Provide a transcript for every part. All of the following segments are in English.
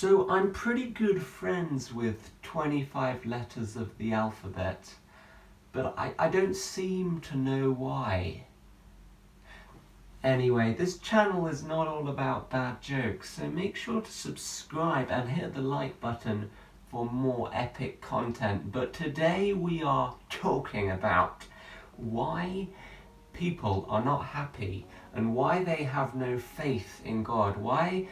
So I'm pretty good friends with 25 letters of the alphabet, but I don't seem to know why. Anyway, this channel is not all about bad jokes, so make sure to subscribe and hit the like button for more epic content. But today we are talking about why people are not happy and why they have no faith in God, why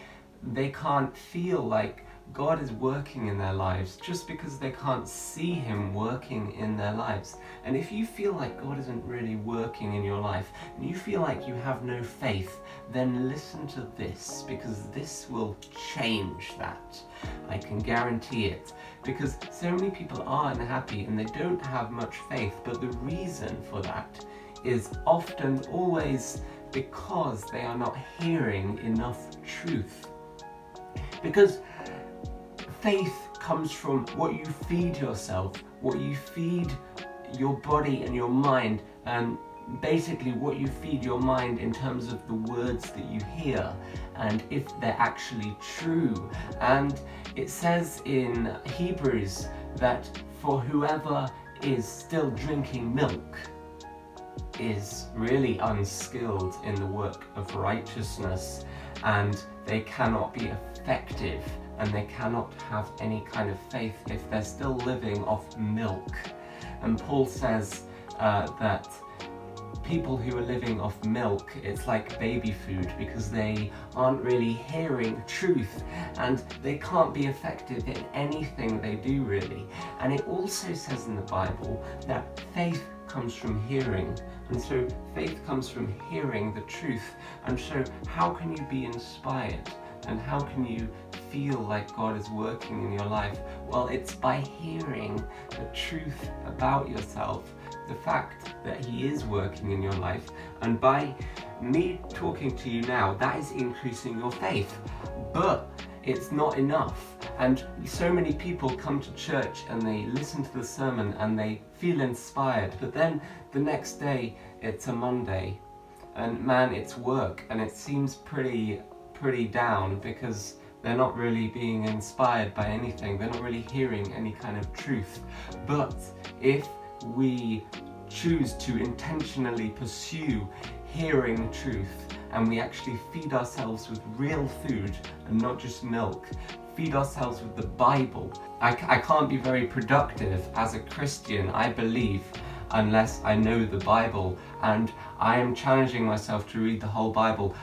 they can't feel like God is working in their lives just because they can't see Him working in their lives. And if you feel like God isn't really working in your life and you feel like you have no faith, then listen to this, because this will change that. I can guarantee it. Because so many people are unhappy and they don't have much faith, but the reason for that is often always because they are not hearing enough truth. Because faith comes from what you feed yourself, what you feed your body and your mind, and basically what you feed your mind in terms of the words that you hear and if they're actually true. And it says in Hebrews that for whoever is still drinking milk is really unskilled in the work of righteousness, and they cannot be effective and they cannot have any kind of faith if they're still living off milk. And Paul says that people who are living off milk, it's like baby food, because they aren't really hearing truth and they can't be effective in anything they do really. And it also says in the Bible that faith comes from hearing, and so faith comes from hearing the truth. And so how can you be inspired and how can you feel like God is working in your life? Well, it's by hearing the truth about yourself, the fact that He is working in your life. And by me talking to you now, that is increasing your faith. But it's not enough. And so many people come to church and they listen to the sermon and they feel inspired, but then the next day it's a Monday and man, it's work and it seems pretty down because they're not really being inspired by anything. They're not really hearing any kind of truth. But if we choose to intentionally pursue hearing truth and we actually feed ourselves with real food and not just milk, feed ourselves with the Bible. I can't be very productive as a Christian, I believe, unless I know the Bible, and I am challenging myself to read the whole Bible.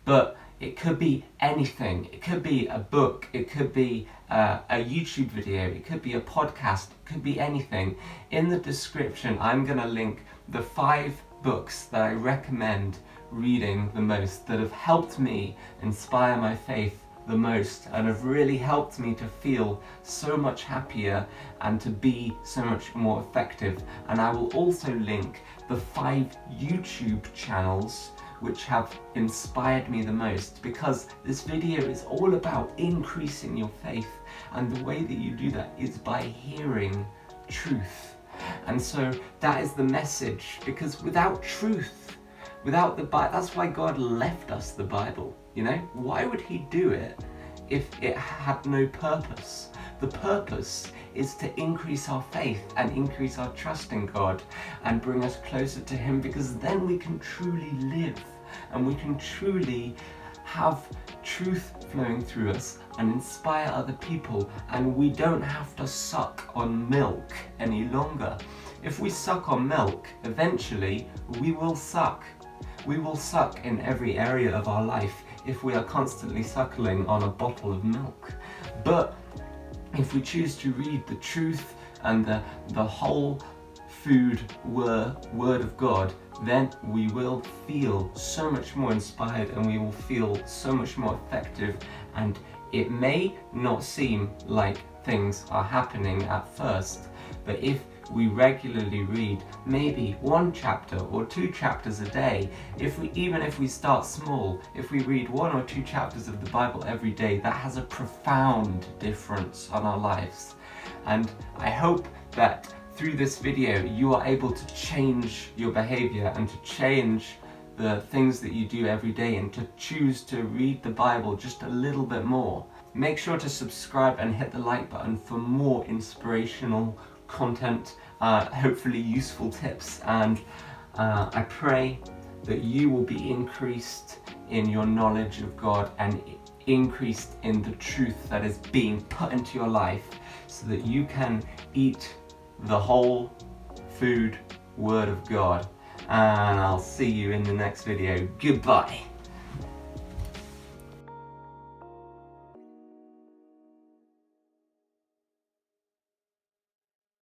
But it could be anything. It could be a book, it could be a YouTube video, it could be a podcast, it could be anything. In the description, I'm going to link the 5 books that I recommend reading the most, that have helped me inspire my faith the most and have really helped me to feel so much happier and to be so much more effective. And I will also link the 5 YouTube channels which have inspired me the most, because this video is all about increasing your faith, and the way that you do that is by hearing truth. And so that is the message, because without truth, without the Bible, that's why God left us the Bible, you know? Why would He do it if it had no purpose? The purpose is to increase our faith and increase our trust in God and bring us closer to Him, because then we can truly live and we can truly have truth flowing through us and inspire other people, and we don't have to suck on milk any longer. If we suck on milk, eventually we will suck. We will suck in every area of our life if we are constantly suckling on a bottle of milk. But if we choose to read the truth and the whole food word of God, then we will feel so much more inspired and we will feel so much more effective. And it may not seem like things are happening at first, but if we regularly read maybe 1 chapter or 2 chapters a day, even if we start small, if we read 1 or 2 chapters of the Bible every day, that has a profound difference on our lives. And I hope that through this video you are able to change your behavior and to change the things that you do every day and to choose to read the Bible just a little bit more. make sure to subscribe and hit the like button for more inspirational content, hopefully useful tips, and I pray that you will be increased in your knowledge of God and increased in the truth that is being put into your life, so that you can eat the whole food Word of God. And I'll see you in the next video. Goodbye.